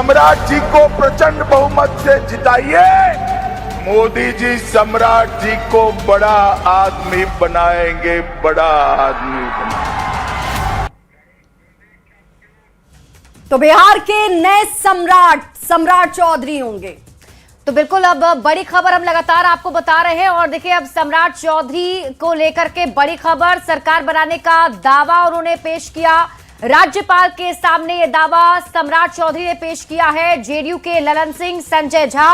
सम्राट जी को प्रचंड बहुमत से जिताइए। मोदी जी सम्राट जी को बड़ा आदमी बनाएंगे, बड़ा आदमी बनाएंगे। तो बिहार के नए सम्राट चौधरी होंगे। तो बिल्कुल अब बड़ी खबर हम लगातार आपको बता रहे हैं और देखिए अब सम्राट चौधरी को लेकर के बड़ी खबर, सरकार बनाने का दावा उन्होंने पेश किया। राज्यपाल के सामने ये दावा सम्राट चौधरी ने पेश किया है। जेडीयू के ललन सिंह, संजय झा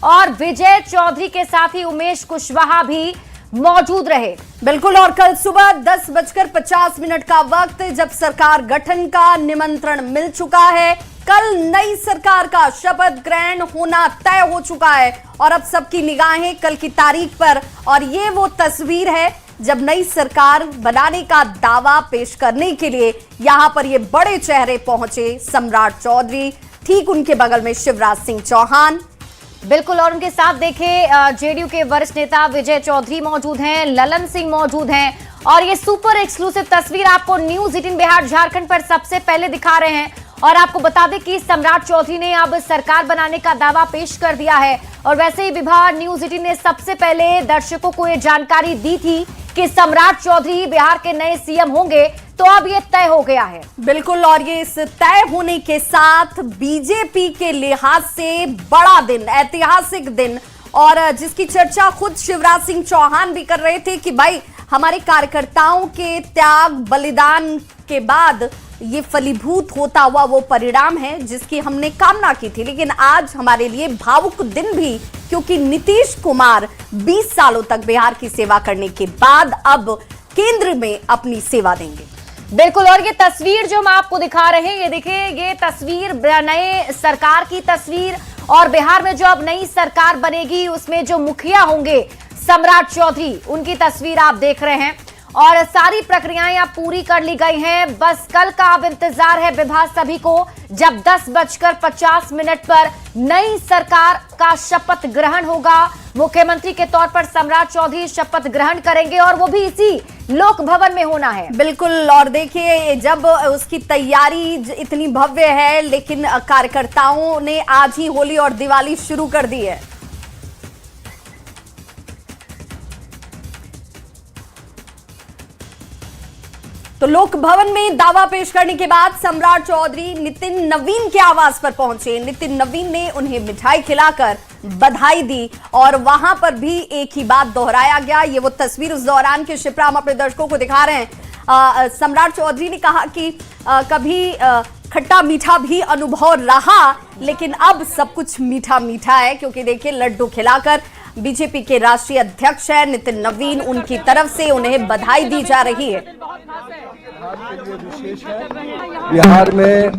और विजय चौधरी के साथ ही उमेश कुशवाहा भी मौजूद रहे। बिल्कुल, और कल सुबह 10:50 का वक्त जब सरकार गठन का निमंत्रण मिल चुका है। कल नई सरकार का शपथ ग्रहण होना तय हो चुका है और अब सबकी निगाहें कल की तारीख पर। और ये वो तस्वीर है जब नई सरकार बनाने का दावा पेश करने के लिए यहां पर ये बड़े चेहरे पहुंचे। सम्राट चौधरी, ठीक उनके बगल में शिवराज सिंह चौहान, बिल्कुल, और उनके साथ देखें जेडीयू के वरिष्ठ नेता विजय चौधरी मौजूद हैं, ललन सिंह मौजूद हैं। और ये सुपर एक्सक्लूसिव तस्वीर आपको न्यूज 18 बिहार झारखंड पर सबसे पहले दिखा रहे हैं। और आपको बता दें कि सम्राट चौधरी ने अब सरकार बनाने का दावा पेश कर दिया है। और वैसे ही विभाग न्यूज 18 ने सबसे पहले दर्शकों को यह जानकारी दी थी कि सम्राट चौधरी बिहार के नए सीएम होंगे, तो अब ये तय हो गया है। बिल्कुल, और ये इस तय होने के साथ बीजेपी के लिहाज से बड़ा दिन, ऐतिहासिक दिन, और जिसकी चर्चा खुद शिवराज सिंह चौहान भी कर रहे थे कि भाई हमारे कार्यकर्ताओं के त्याग बलिदान के बाद ये फलीभूत होता हुआ वो परिणाम है जिसकी हमने कामना की थी। लेकिन आज हमारे लिए भावुक दिन भी, क्योंकि नीतीश कुमार 20 सालों तक बिहार की सेवा करने के बाद अब केंद्र में अपनी सेवा देंगे। बिल्कुल, और ये तस्वीर जो हम आपको दिखा रहे हैं, ये देखिए, ये तस्वीर नए सरकार की तस्वीर। और बिहार में जो अब नई सरकार बनेगी उसमें जो मुखिया होंगे सम्राट चौधरी, उनकी तस्वीर आप देख रहे हैं। और सारी प्रक्रियाएं अब पूरी कर ली गई हैं। बस कल का अब इंतजार है विभाग सभी को, जब 10:50 पर नई सरकार का शपथ ग्रहण होगा। मुख्यमंत्री के तौर पर सम्राट चौधरी शपथ ग्रहण करेंगे और वो भी इसी लोक भवन में होना है। बिल्कुल, और देखिए जब उसकी तैयारी इतनी भव्य है, लेकिन कार्यकर्ताओं ने आज ही होली और दिवाली शुरू कर दी है। तो लोक भवन में दावा पेश करने के बाद सम्राट चौधरी नितिन नवीन के आवास पर पहुंचे। नितिन नवीन ने उन्हें मिठाई खिलाकर बधाई दी और वहां पर भी एक ही बात दोहराया गया। ये वो तस्वीर उस दौरान की शिप्रा हम अपने दर्शकों को दिखा रहे हैं। सम्राट चौधरी ने कहा कि कभी खट्टा मीठा भी अनुभव रहा, लेकिन अब सब कुछ मीठा मीठा है, क्योंकि देखिए लड्डू खिलाकर बीजेपी के राष्ट्रीय अध्यक्ष है नितिन नवीन, उनकी तरफ से उन्हें बधाई दी जा रही है। बिहार में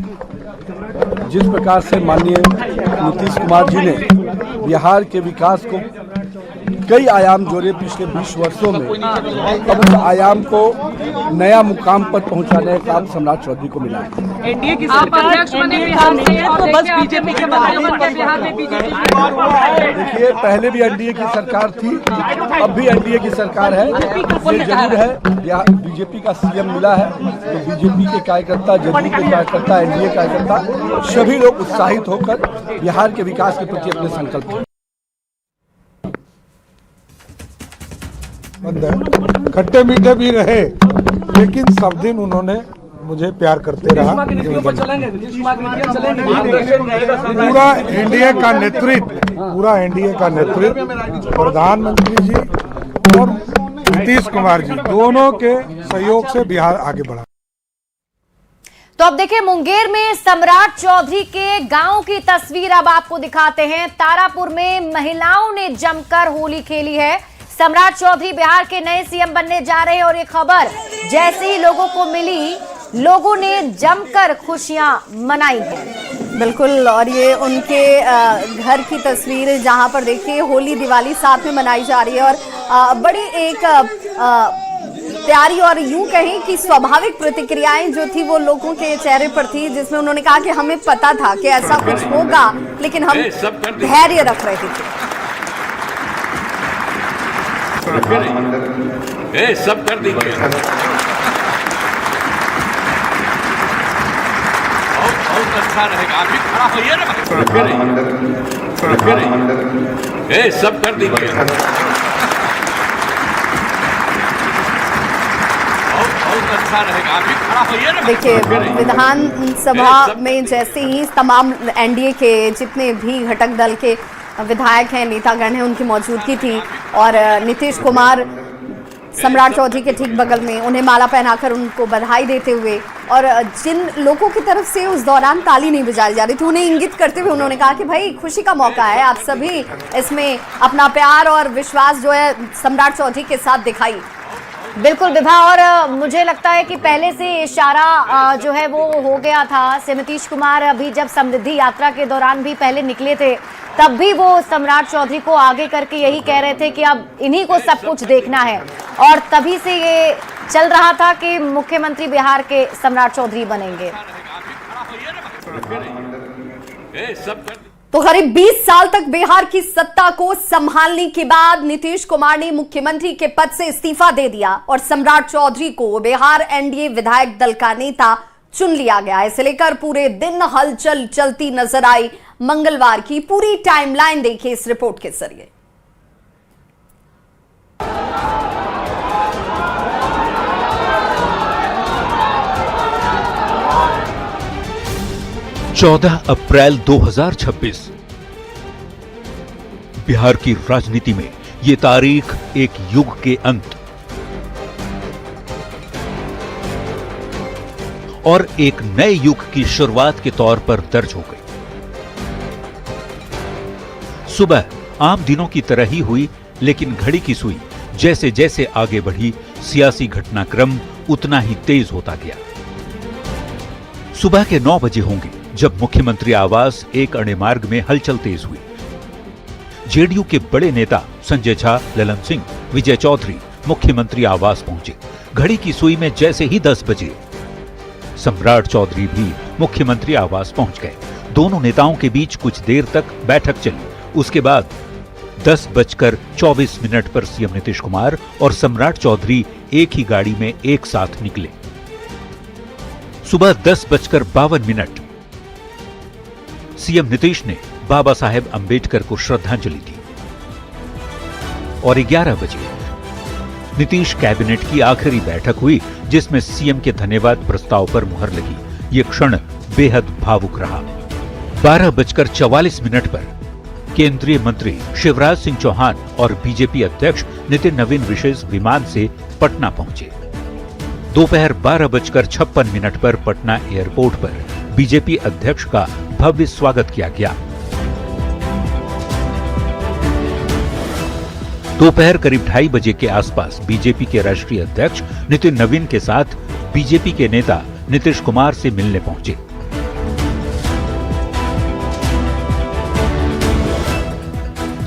जिस प्रकार से माननीय नीतीश कुमार जी ने बिहार के विकास को कई आयाम जोड़े पिछले 20 वर्षों में, अब उस आयाम को नया मुकाम पर पहुंचाने का काम सम्राट चौधरी को मिला है। एनडीए की अध्यक्ष बने बिहार से, तो बस बीजेपी के बिहार में बीजेपी। देखिए, पहले भी एनडीए की सरकार थी, अब भी एनडीए की सरकार है। ये जरूर है बीजेपी का सीएम मिला है, तो बीजेपी के कार्यकर्ता, जेडीयू के कार्यकर्ता, एनडीए कार्यकर्ता सभी लोग उत्साहित होकर बिहार के विकास के प्रति अपने संकल्प। खट्टे मीठे भी रहे, लेकिन सब दिन उन्होंने मुझे प्यार करते रहा। पूरा एनडीए का नेतृत्व प्रधानमंत्री जी और नीतीश कुमार जी दोनों के सहयोग से बिहार आगे बढ़ा। तो अब देखिए मुंगेर में सम्राट चौधरी के गांव की तस्वीर अब आपको दिखाते हैं। तारापुर में महिलाओं ने जमकर होली खेली है। सम्राट चौधरी बिहार के नए सीएम बनने जा रहे हैं और ये खबर जैसे ही लोगों को मिली, लोगों ने जमकर खुशियां मनाई हैं। बिल्कुल, और ये उनके घर की तस्वीर जहां पर देखिए होली दिवाली साथ में मनाई जा रही है और बड़ी एक प्यारी और यूं कहें कि स्वाभाविक प्रतिक्रियाएं जो थी वो लोगों के चेहरे पर थी, जिसमें उन्होंने कहा कि हमें पता था कि ऐसा कुछ होगा, लेकिन हम धैर्य रख रहे थे। सब कर दीजिए। अच्छा रहेगा। आप भी खड़ा होइए ना, फिर सब कर दीजिए। बहुत अच्छा रहेगा। आप भी खड़ा होइए ना। देखिए, विधानसभा में जैसे ही तमाम एनडीए के जितने भी घटक दल के विधायक हैं, नेतागण हैं, उनकी मौजूदगी थी और नीतीश कुमार सम्राट चौधरी के ठीक बगल में उन्हें माला पहनाकर उनको बधाई देते हुए, और जिन लोगों की तरफ से उस दौरान ताली नहीं बजाई जा रही थी, उन्हें इंगित करते हुए उन्होंने कहा कि भाई खुशी का मौका है, आप सभी इसमें अपना प्यार और विश्वास जो है सम्राट चौधरी के साथ दिखाई। बिल्कुल विभा, और मुझे लगता है कि पहले से इशारा जो है वो हो गया था। से नीतीश कुमार अभी जब समृद्धि यात्रा के दौरान भी पहले निकले थे, तब भी वो सम्राट चौधरी को आगे करके यही कह रहे थे कि अब इन्हीं को सब कुछ देखना है, और तभी से ये चल रहा था कि मुख्यमंत्री बिहार के सम्राट चौधरी बनेंगे। तो करीब 20 साल तक बिहार की सत्ता को संभालने के बाद नीतीश कुमार ने मुख्यमंत्री के पद से इस्तीफा दे दिया और सम्राट चौधरी को बिहार एनडीए विधायक दल का नेता चुन लिया गया। इसे लेकर पूरे दिन हलचल चलती नजर आई। मंगलवार की पूरी टाइमलाइन देखिए इस रिपोर्ट के जरिए। चौदह अप्रैल 2026 बिहार की राजनीति में ये तारीख एक युग के अंत और एक नए युग की शुरुआत के तौर पर दर्ज हो गई। सुबह आम दिनों की तरह ही हुई, लेकिन घड़ी की सुई जैसे जैसे आगे बढ़ी, सियासी घटनाक्रम उतना ही तेज होता गया। सुबह के 9 बजे होंगे जब मुख्यमंत्री आवास एक अणे मार्ग में हलचल तेज हुई। जेडीयू के बड़े नेता संजय झा, ललन सिंह, विजय चौधरी मुख्यमंत्री आवास पहुंचे। घड़ी की सुई में जैसे ही 10 बजे सम्राट चौधरी भी मुख्यमंत्री आवास पहुंच गए। दोनों नेताओं के बीच कुछ देर तक बैठक चली। उसके बाद 10:24 पर सीएम नीतीश कुमार और सम्राट चौधरी एक ही गाड़ी में एक साथ निकले। सुबह 10:52 सीएम नीतीश ने बाबा साहेब अंबेडकर को श्रद्धांजलि दी और 11 बजे नीतीश कैबिनेट की आखिरी बैठक हुई, जिसमें सीएम के धन्यवाद प्रस्ताव पर मुहर लगी। यह क्षण बेहद भावुक रहा। 12:44 पर केंद्रीय मंत्री शिवराज सिंह चौहान और बीजेपी अध्यक्ष नितिन नवीन विशेष विमान से पटना पहुंचे। दोपहर 12:56 पर पटना एयरपोर्ट पर बीजेपी अध्यक्ष का भव्य स्वागत किया गया। दोपहर करीब 2:30 बजे के आसपास बीजेपी के राष्ट्रीय अध्यक्ष नितिन नवीन के साथ बीजेपी के नेता नीतीश कुमार से मिलने पहुंचे।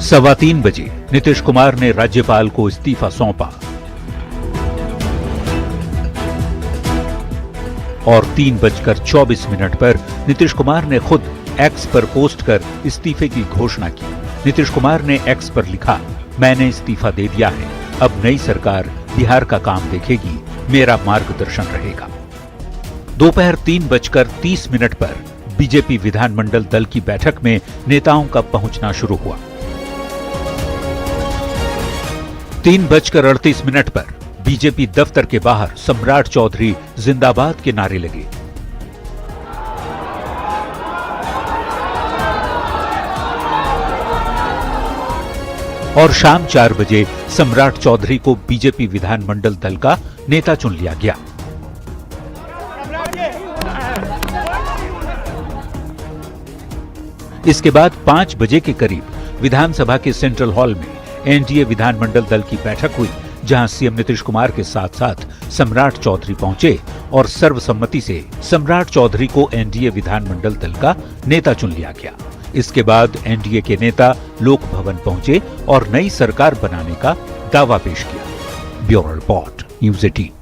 3:15 बजे नीतीश कुमार ने राज्यपाल को इस्तीफा सौंपा और 3:24 पर नीतीश कुमार ने खुद एक्स पर पोस्ट कर इस्तीफे की घोषणा की। नीतीश कुमार ने एक्स पर लिखा, मैंने इस्तीफा दे दिया है, अब नई सरकार बिहार का काम देखेगी, मेरा मार्गदर्शन रहेगा। दोपहर 3:30 पर बीजेपी विधानमंडल दल की बैठक में नेताओं का पहुंचना शुरू हुआ। 3:38 पर बीजेपी दफ्तर के बाहर सम्राट चौधरी जिंदाबाद के नारे लगे। और शाम 4 बजे सम्राट चौधरी को बीजेपी विधानमंडल दल का नेता चुन लिया गया। इसके बाद 5 बजे के करीब विधानसभा के सेंट्रल हॉल में एनडीए विधानमंडल दल की बैठक हुई, जहां सीएम नीतीश कुमार के साथ साथ सम्राट चौधरी पहुंचे और सर्वसम्मति से सम्राट चौधरी को एनडीए विधानमंडल दल का नेता चुन लिया गया। इसके बाद एनडीए के नेता लोक भवन पहुंचे और नई सरकार बनाने का दावा पेश किया। Bureau report, news 18।